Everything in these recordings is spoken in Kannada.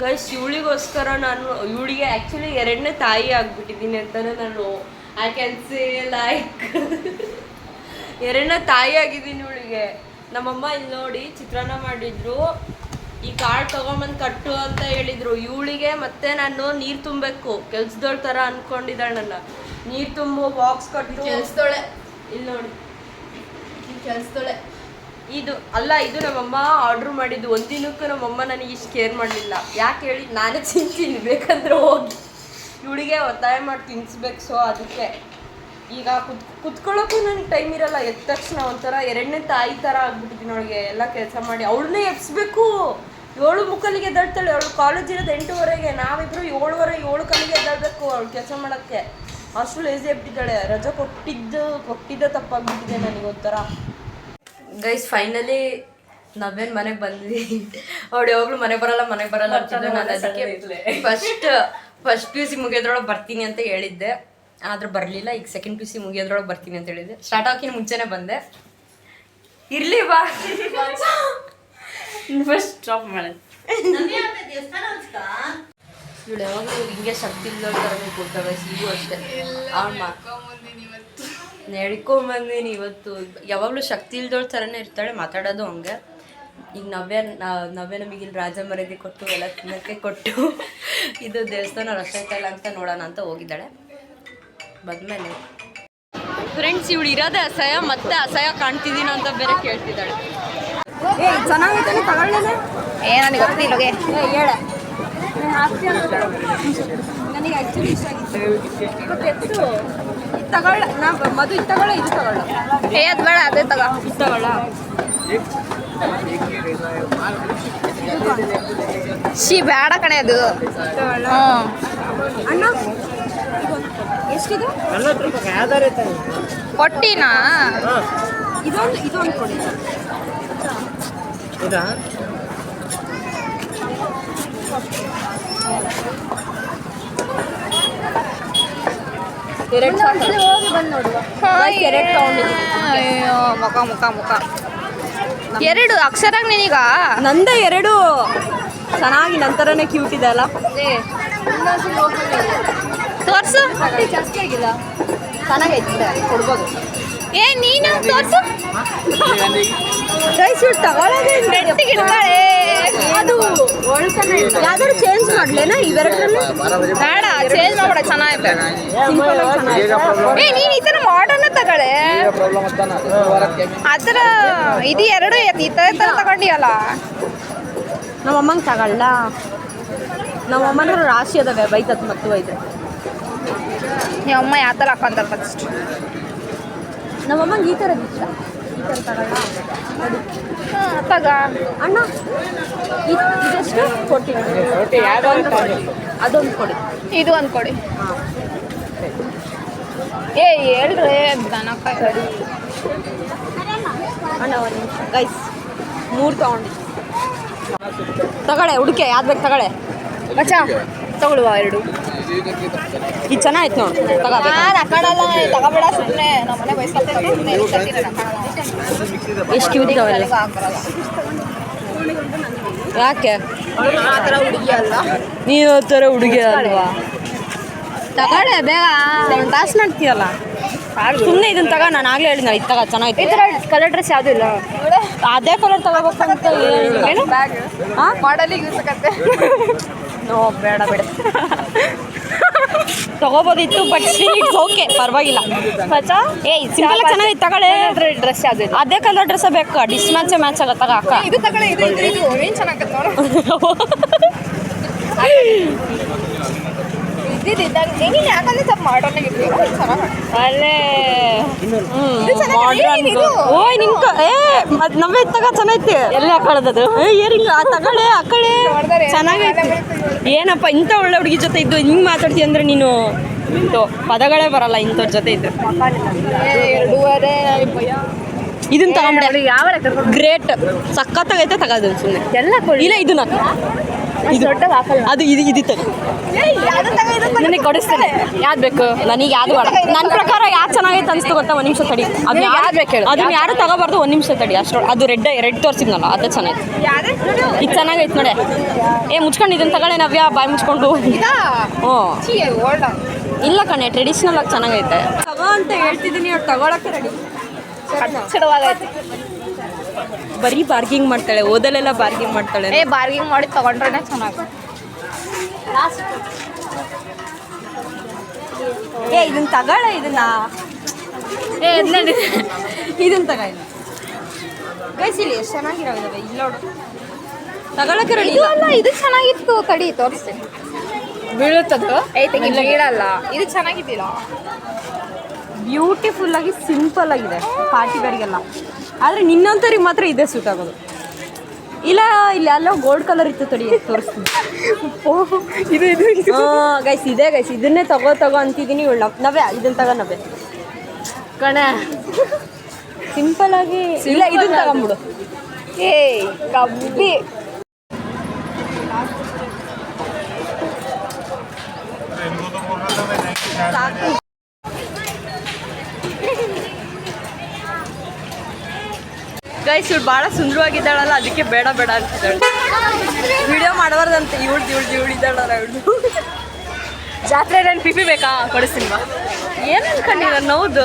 ಗೈಸ್ ಇವಳಿಗೋಸ್ಕರ ನಾನು ಇವಳಿಗೆ ಆ್ಯಕ್ಚುಲಿ ಎರಡನೇ ತಾಯಿ ಆಗಿಬಿಟ್ಟಿದ್ದೀನಿ ಅಂತಲೇ ನಾನು ಐ ಕ್ಯಾನ್ ಸೇ ಲೈಕ್ ಎರಡನೇ ತಾಯಿ ಆಗಿದ್ದೀನಿ ಇವಳಿಗೆ. ನಮ್ಮಮ್ಮ ಇಲ್ಲಿ ನೋಡಿ ಚಿತ್ರಾನ್ನ ಮಾಡಿದ್ರು, ಈ ಕಾಳು ತೊಗೊಂಬಂದು ಕಟ್ಟು ಅಂತ ಹೇಳಿದರು ಇವಳಿಗೆ. ಮತ್ತೆ ನಾನು ನೀರು ತುಂಬಬೇಕು, ಕೆಲ್ಸದೋಳ ಥರ ಅಂದ್ಕೊಂಡಿದ್ದಾಳೆ ನನ್ನ. ನೀರು ತುಂಬು, ಬಾಕ್ಸ್ ಕಟ್ಟು, ಕೆಲ್ಸದೋಳೆ. ಇಲ್ಲಿ ನೋಡಿ ಕೆಲ್ಸದೋಳೆ. ಇದು ಅಲ್ಲ, ಇದು ನಮ್ಮಮ್ಮ ಆರ್ಡ್ರ್ ಮಾಡಿದ್ದು. ಒಂದಿನಕ್ಕೂ ನಮ್ಮಮ್ಮ ನನಗೆ ಇಷ್ಟು ಕೇರ್ ಮಾಡಲಿಲ್ಲ. ಯಾಕೆ ಹೇಳಿ, ನಾನೇ ತಿಂತೀನಿ ಬೇಕಂದ್ರೆ ಹೋಗಿ, ಇವಳಿಗೆ ಒತ್ತಾಯ ಮಾಡಿ ತಿನ್ನಿಸ್ಬೇಕು. ಸೊ ಅದಕ್ಕೆ ಈಗ ಕುತ್ಕೊಳ್ಳೋಕ್ಕೂ ನನಗೆ ಟೈಮ್ ಇರಲ್ಲ. ಎದ್ದ ತಕ್ಷಣ ಒಂಥರ ಎರಡನೇ ತಾಯಿ ಥರ ಆಗ್ಬಿಟ್ಟಿದ್ದೀನಿ ಅವಳಿಗೆ. ಎಲ್ಲ ಕೆಲಸ ಮಾಡಿ ಅವಳನ್ನೇ ಎಬ್ಸ್ಬೇಕು. 7 ಮುಕ್ಕಲಿಗೆ ಎದ್ದಾಡ್ತಾಳೆ ಅವಳು. ಕಾಲೇಜ್ ಇರೋದು 8:30, ನಾವಿಬ್ಬರು 7:30 7 ಕಾಲಿಗೆ ಎದ್ದಾಡಬೇಕು ಅವಳು ಕೆಲಸ ಮಾಡೋಕ್ಕೆ. ಅಷ್ಟು ಲೇಸಿ ಆಗ್ಬಿಟ್ಟಿದ್ದಾಳೆ. ರಜೆ ಕೊಟ್ಟಿದ್ದ ತಪ್ಪಾಗ್ಬಿಟ್ಟಿದೆ ನನಗೆ ಒಂಥರ. ಗೈಸ್ ಫೈನಲಿ ನಾವೇನು ಮನೆಗೆ ಬಂದ್ವಿ. ಅವಳು ಯಾವಾಗಲೂ ಮನೆಗೆ ಬರಲ್ಲ ಅಂತಿದ್ದೆ. ನಾನು ಅದಕ್ಕೆ ಫಸ್ಟ್ PUC ಮುಗಿಯೋದ್ರೊಳಗೆ ಬರ್ತೀನಿ ಅಂತ ಹೇಳಿದ್ದೆ, ಆದ್ರೆ ಬರಲಿಲ್ಲ. ಈಗ ಸೆಕೆಂಡ್ PUC ಮುಗಿಯೋದ್ರೊಳಗೆ ಬರ್ತೀನಿ ಅಂತ ಹೇಳಿದ್ದೆ. ಸ್ಟಾರ್ಟ್ ಆಗೋಕ್ಕಿಂತ ಮುಂಚೆನೇ ಬಂದೆ. ಇರಲಿ ಬಾ, ಫಸ್ಟ್ ಸ್ಟಾಪ್ ಮಾಡೋದು. ಇವಳು ಯಾವಾಗಲೂ ಹಿಂಗೆ ಶಕ್ತಿ ಇಲ್ಲದ ಥರನೇ ಕೊಡ್ತಾವೆ. ಈಗೂ ಅಷ್ಟೇ ಅವಮ್ಮ ನಡ್ಕೊಂಬಂದೀನಿ ಇವತ್ತು. ಯಾವಾಗಲೂ ಶಕ್ತಿ ಇಲ್ದೋಳ ಥರನೇ ಇರ್ತಾಳೆ, ಮಾತಾಡೋದು ಹಂಗೆ. ಈಗ ನವ್ಯ ನಮಗೆ ಇಲ್ಲಿ ರಾಜ ಮರ್ಯಾದೆ ಕೊಟ್ಟು ಎಲ್ಲ ತಿನ್ನೋಕ್ಕೆ ಕೊಟ್ಟು ಇದು ದೇವಸ್ಥಾನ ರಸ್ತೆ ಇಲ್ಲ ಅಂತ ನೋಡೋಣ ಅಂತ ಹೋಗಿದ್ದಾಳೆ. ಬಂದಮೇಲೆ ಫ್ರೆಂಡ್ಸ್ ಇವಳು ಇರೋದೇ ಅಸಹ್ಯ, ಮತ್ತೆ ಅಸಹ್ಯ ಕಾಣ್ತಿದ್ದೀನ ಅಂತ ಬೇರೆ ಕೇಳ್ತಿದ್ದಾಳೆ. ಚೆನ್ನಾಗೈತೆ ತಗೊಳ್ಳೇನೆ. ನನಗೆ ಗೊತ್ತಿಲ್ಲ ಹೇಳ, ನನಗೆ ಆ್ಯಕ್ಚುಲಿ ಇಷ್ಟ ಆಗಿತ್ತು. ಇವತ್ತು ಎತ್ತು ಇದು ತಗೊಳ್ಳ, ನಾ ಮದು ಇದು ತಗೊಳ್ಳ, ಇದು ತಗೊಳ್ಳ. ಅದು ಬೇಡ, ಅದೇ ತಗೋ. ಇದು ತಗೊಳ್ಳ. ಬೇಡ ಕಣೆ ಅದು. ಅಣ್ಣ ಎಷ್ಟಿದೆ? ಕೊಟ್ಟಿನಾ? ಇದೊಂದು ಕೊಡಿ. ಎರಡು ಹೋಗಿ ಬಂದು ನೋಡುವ. ಎರಡು ತಗೊಂಡಿದ್ದೀನಿ. ಅಯ್ಯೋ ಮುಖ ಎರಡು ಅಕ್ಷರಾಗ ನೀನೀಗ ನಂದೇ ಎರಡು ಚೆನ್ನಾಗಿ ನಂತರನೇ ಕ್ಯೂಟ್ ಇದೆ ಅಲ್ಲ. ತೋರ್ಸು. ಜಾಸ್ತಿ ಆಗಿಲ್ಲ, ಚೆನ್ನಾಗೈತೆ, ಕೊಡ್ಬೋದು. ನೀನು ತೋರ್ಸು. ತಗೊಳ್ಳೋದೇ ಅದು ಯಾವ್ದಾದ್ರು ಚೇಂಜ್ ಮಾಡ್ಲೇನಾ ಇವೆರಡರಲ್ಲಿ? ಬೇಡ, ಚೇಂಜ್ ಮಾಡ್ಬೇಡ, ಚೆನ್ನಾಗೈತೆ. ನೀನು ಈ ಥರ ಮಾಡರ್ನ್ ತಗೊಳ್ಳೆ. ಅದರ ಇದು ಎರಡು ಈ ಥರ ತಗೊಂಡಿಯಲ್ಲ. ನಮ್ಮಮ್ಮಂಗೆ ತಗೊಳ್ಳ. ನಮ್ಮಮ್ಮನ ರಾಶಿ ಅದಾವೆ, ಬೈತತ್ ಮತ್ತು ಐತೆ. ನಿಮ್ಮ ಅಮ್ಮ ಯಾವ ಥರ ಹಾಕೊಂತಾರೆ ಫಸ್ಟ್? ನಮ್ಮಮ್ಮಂಗೆ ಈ ಥರದ್ದು ಇಷ್ಟ. ಈ ಥರ ತಗೊಳ್ಳ ತಗ ಅಣ್ಣ. ಇದೆಷ್ಟು ಕೊಡ್ತೀನಿ, ಅದೊಂದು ಕೊಡಿ, ಇದು ಒಂದು ಕೊಡಿ. ಹೇಳ್ರಿ ದನಕಾಯಿ ರೆಡಿ. ಅಣ್ಣ ಒಂದು ನಿಮಿಷ ಗೈಸ್, 3 ತೊಗೊಂಡಿದ್ದೆ. ತಗೊಳ್ಳೆ ಹುಡುಕೆ, ಯಾವ್ದು ಬೇಕು ತಗೊಳ್ಳೆ. ಬಚ್ಚ ತಗೊಳ್ಳುವ 2. ಇದು ಚೆನ್ನಾಗಿತ್ತು ನೋಡಿ, ತಗೋಬೇಕು. ಹಾಕಡಲ್ಲ, ತಗೋಬೇಡ ಸುಮ್ಮನೆ. ನಮ್ಮ ಮನೆ ಬಯಸ್ಕೊಳ್ತೀನಿ. ಎಷ್ಟು ಕ್ಯೂಟ್ ಇದಾವೆಲ್ಲ. ಯಾಕೆ ಆ ಥರ ಹುಡುಗಿ ಅಲ್ಲ ನೀನು? ಆ ಥರ ಹುಡುಗಿ ಅಲ್ವಾ? ತಗೊಳ್ಳೆ ಬೇಗ, ಒಂದು ತಾಸು ಮಾಡ್ತೀಯಲ್ಲ. ಸುಮ್ಮನೆ ಇದನ್ನ ತಗೋ. ನಾನು ಆಗಲೇ ಹೇಳಿದ್ನ ಇದು ತಗೋ, ಚೆನ್ನಾಗಿತ್ತು. ಈ ಥರ ಕಲರ್ ಡ್ರೆಸ್ ಯಾವುದೂ ಇಲ್ಲ. ಅದೇ ಕಲರ್ ತಗೋಬೇಕಂತ ಏನು ಬ್ಯಾಗ್ ಮಾಡಲಿಗೆ ಯೂಸ್ ಆಗತ್ತೆ. ನೋ ಬೇಡ ತಗೋಬೋದಿತ್ತು, ಬಟ್ ಇಟ್ಸ್ ಓಕೆ, ಪರವಾಗಿಲ್ಲ. ಸಿಂಪಲ್ ಚೆನ್ನಾಗಿ ತಗೊಳ್ಳೆ. ಡ್ರೆಸ್ ಯಾವ್ದು ಇಲ್ಲ, ಅದೇ ಕಲರ್ ಡ್ರೆಸ್ ಬೇಕು. ಡಿಸ್ಮ್ಯಾಚ್ ಮ್ಯಾಚ್ ಆಗತ್ತ ಅಕ್ಕ. ಇದು ತಗೊಳ್ಳಿ. ಇದು ಏನು ಚೆನ್ನಾಗತ್ತೆ ನೋಡು. ನೀನು ಯಾಕಂದ್ರೆ ಸ್ವಲ್ಪ ಮಾಡರ್ನಾಗ ಅಲ್ಲೇ ಓಯ್ ನಿನ್ಕ ನಮ್ಮೆ ತಗ ಚೆನ್ನಾಗೈತಿ. ಎಲ್ಲಿ ಹಾಕೊಳ್ಳೋದು? ಏನಿಲ್ಲ, ತಗೊಳ್ಳೆ ಆ ಕಡೆ ಚೆನ್ನಾಗೈತಿ. ಏನಪ್ಪ ಇಂಥ ಒಳ್ಳೆ ಹುಡುಗಿ ಜೊತೆ ಇದ್ದು ಹಿಂಗೆ ಮಾತಾಡ್ತೀಯ ಅಂದರೆ ನೀನು ಪದಗಳೇ ಬರಲ್ಲ ಇಂಥವ್ರ ಜೊತೆ ಇದ್ರೆ. 2.5 ಇದನ್ನ ತಗೊಂಬಿಡ. ಯಾವ ಗ್ರೇಟ್, ಸಖತ್ತಾಗೈತೆ. ತಗೋದು ಸುಮ್ಮನೆ ಎಲ್ಲ ಇಲ್ಲ ಇದನ್ನ ಅದು ಇದು ತಗೋ ನನಗೆ ಕೊಡಿಸ್ತೇನೆ ಯಾವ್ದು ಬೇಕು ನನಗೆ ಯಾವ್ದು ಬೇಡ ನನ್ನ ಪ್ರಕಾರ ಯಾವ್ದು ಚೆನ್ನಾಗೈತೆ ಅನಿಸ್ತು ಗೊತ್ತಾ ಒಂದು ನಿಮಿಷ ತಡಿ ಅದು ಯಾವ್ದು ಬೇಕು ಹೇಳು ಅದನ್ನ ಯಾರು ತಗೋಬಾರ್ದು ಒಂದು ನಿಮಿಷ ತಡಿ ಅಷ್ಟು ಅದು ರೆಡ್ ತೋರಿಸಿದ್ನಲ್ಲ ಅದು ಚೆನ್ನಾಗಿತ್ತು ಇದು ಚೆನ್ನಾಗೈತೆ ನೋಡಿ ಮುಚ್ಕೊಂಡು ಇದನ್ನು ತಗೊಳ್ಳೆ ನವ್ಯ ಬಾಯಿ ಮುಚ್ಕೊಂಡು ಹ್ಞೂ ಇಲ್ಲ ಕಣೆ ಟ್ರೆಡಿಷ್ನಲ್ ಆಗಿ ಚೆನ್ನಾಗೈತೆ ತಗೋ ಅಂತ ಹೇಳ್ತಿದ್ದೀನಿ ಅವ್ರು ತಗೊಳಕ್ಕೆ ರೆಡಿ ಬರೀ ಬಾರ್ಗಿಂಗ್ ಮಾಡ್ತಾಳೆ ಓದಲೆಲ್ಲ ಬಾರ್ಗಿಂಗ್ ಮಾಡ್ತಾಳೆ ಬಾರ್ಗಿಂಗ್ ಮಾಡಿ ತಗೊಂಡ್ರೆ ಚೆನ್ನಾಗಿ ಇದನ್ನ ತಗೊಳ್ಳ ಇದನ್ನ ಇದನ್ನ ತಗೊಳ್ಳಿ ಗೈಸಿಲಿ ಎಷ್ಟು ಚೆನ್ನಾಗಿರೋದಾವೆ ಇಲ್ಲ ನೋಡು ತಗೊಳಕ್ಕೆ ರೆಡಿ ಅಲ್ಲ ಇದು ಚೆನ್ನಾಗಿತ್ತು ತಡಿ ತೋರಿಸ್ತೀನಿ ಬೀಳುತ್ತದು ಬೀಳಲ್ಲ ಇದು ಚೆನ್ನಾಗಿದ್ದಿಲ್ಲ ಬ್ಯೂಟಿಫುಲ್ ಆಗಿ ಸಿಂಪಲ್ ಆಗಿದೆ ಪಾರ್ಟಿ ವೇರ್ಗೆಲ್ಲ ಆದರೆ ನಿನ್ನಂತರಿಗೆ ಮಾತ್ರ ಇದೇ ಸೂಟ್ ಆಗೋದು ಇಲ್ಲ ಇಲ್ಲಿ ಅಲ್ಲೋ ಗೋಲ್ಡ್ ಕಲರ್ ಇತ್ತು ತಡಿ ತೋರಿಸ್ತೀನಿ ಗೈಸ್ ಇದೆ ಗೈಸ್ ಇದನ್ನೇ ತಗೋ ಅಂತಿದ್ದೀನಿ ಇವಳು ನವ್ಯ ಇದನ್ನ ತಗೋ ನವ್ಯ ಕಣ ಸಿಂಪಲ್ ಆಗಿ ಇಲ್ಲ ಇದನ್ನ ತಗೊಂಬಿಡು ಕಬ್ಬಿ ಸಾಕು ಗೈಸ್ ಇವಳು ಭಾಳ ಸುಂದರವಾಗಿದ್ದಾಳಲ್ಲ ಅದಕ್ಕೆ ಬೇಡ ಅಂತಿದ್ದಾಳೆ ವಿಡಿಯೋ ಮಾಡಬಾರ್ದಂತೆ ಇವಳು ಇದ್ದಾಳಲ್ಲ ಇವಳು ಜಾತ್ರೆ ನಾನು ಪಿಪಿ ಬೇಕಾ ಕೊಡಿಸ್ತೀನಿ ಬಾ ಏನು ಅನ್ಕೊಂಡಿರ ಹೌದು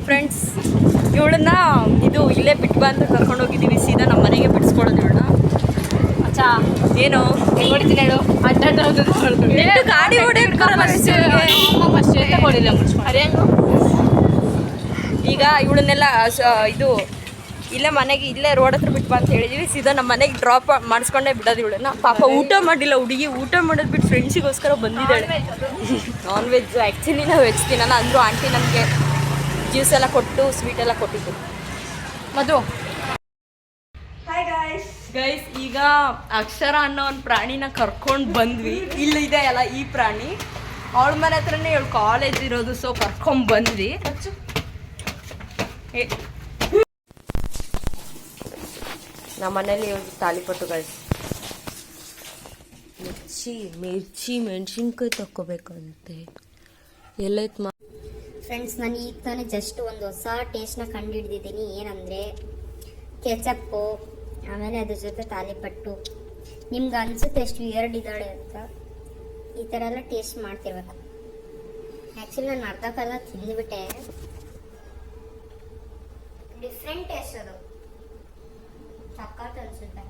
ಫ್ರೆಂಡ್ಸ್ ಇವಳನ್ನ ಇದು ಇಲ್ಲೇ ಬಿಟ್ಟು ಬಂದು ಕರ್ಕೊಂಡು ಹೋಗಿದ್ದೀವಿ ಸೀದಾ ನಮ್ಮ ಮನೆಗೆ ಬಿಡಿಸ್ಕೊಳ್ಳೋದು ಇವಳನ್ನ ಅಚ್ಚಾ ಏನು ಹೆಂಗೆ ಹೊಡಿತೀನಿ ಹೇಳು ಗಾಡಿ ಈಗ ಇವಳನ್ನೆಲ್ಲ ಇದು ಇಲ್ಲೇ ಮನೆಗೆ ಇಲ್ಲೇ ರೋಡ್ ಹತ್ರ ಬಿಟ್ಟು ಬಾ ಅಂತ ಹೇಳಿದೀವಿ ಸೀದಾ ನಮ್ಮ ಮನೆಗೆ ಡ್ರಾಪ್ ಮಾಡಿಸ್ಕೊಂಡೇ ಬಿಡೋದು ಇವಳನ್ನ ಪಾಪ ಊಟ ಮಾಡಿಲ್ಲ ಹುಡುಗಿ ಊಟ ಮಾಡೋದು ಬಿಟ್ಟು ಫ್ರೆಂಡ್ಸಿಗೋಸ್ಕರ ಬಂದಿದ್ದಾಳೆ ನಾನ್ ವೆಜ್ ಆ್ಯಕ್ಚುಲಿ ನಾವು ವೆಜ್ ತಿನ್ನಲ್ಲ ಅಂದರೂ ಆಂಟಿ ನಮಗೆ ಜ್ಯೂಸ್ ಎಲ್ಲ ಕೊಟ್ಟು ಸ್ವೀಟ್ ಎಲ್ಲ ಕೊಟ್ಟಿದ್ದು ಮಧು ಗೈಸ್ ಈಗ ಅಕ್ಷರ ಅನ್ನೋ ಒಂದು ಪ್ರಾಣಿನ ಕರ್ಕೊಂಡು ಬಂದ್ವಿ. ಇಲ್ಲಿದೆ ಅಲ್ಲ ಈ ಪ್ರಾಣಿ, ಅವಳ ಮನೆ ಹತ್ರನೇ ಇವಳು ಕಾಲೇಜ್ ಇರೋದು, ಸೊ ಕರ್ಕೊಂಡ್ ಬಂದ್ವಿ. ನಮ್ಮ ಮನೇಲಿ ತಾಲಿಪಟ್ಟು ಗೈಸ್. ಮಿರ್ಚಿ ಮೆಣಸಿನ್ಕಾಯಿ ತಕ್ಕೋಬೇಕಂತೆ. ಎಲ್ಲೈತ್ ಫ್ರೆಂಡ್ಸ್, ನಾನು ಈಗ ತಾನೇ ಜಸ್ಟ್ ಒಂದು ಹೊಸ ಟೇಸ್ಟ್ನ ಕಂಡುಹಿಡ್ದಿದ್ದೀನಿ. ಏನಂದರೆ ಕೆಚಪ್ಪು, ಆಮೇಲೆ ಅದ್ರ ಜೊತೆ ತಾಲಿಪಟ್ಟು. ನಿಮ್ಗೆ ಅನ್ಸುತ್ತೆ ಎಷ್ಟು ವಿಯರ್ಡ್ ಇದ್ದಾಳೆ ಅಂತ. ಈ ಥರ ಎಲ್ಲ ಟೇಸ್ಟ್ ಮಾಡ್ತಿರ್ಬೇಕು. ಆ್ಯಕ್ಚುಲಿ ನಾನು ಅರ್ಧ ಕಾಲ ತಿಂದುಬಿಟ್ಟೆ. ಡಿಫ್ರೆಂಟ್ ಟೇಸ್ಟ್ ಅದು, ಸಕ್ಕತ್ ಅನ್ಸುತ್ತೆ.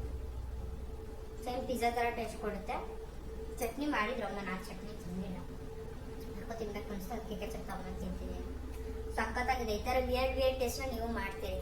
ಸೇಮ್ ಪಿಜ್ಜಾ ಥರ ಟೇಸ್ಟ್ ಕೊಡುತ್ತೆ. ಚಟ್ನಿ ಮಾಡಿದ್ರು, ನಾನು ಆ ಚಟ್ನಿ ತಿಂದಿಲ್ಲ. ಯಾಕೋ ತಿನ್ಬೇಕು ಅನ್ಸುತ್ತೆ, ಅದಕ್ಕೆ ಕೆಚಪ್ ತಗೊಂಡು ತಿಂತೀನಿ. ಸಕ್ಕತ್ತಾಗಿದೆ. ಈ ಥರ ವಿಯರ್ಡ್ ಟೇಸ್ಟ್ನ ನೀವು ಮಾಡ್ತೀರಿ.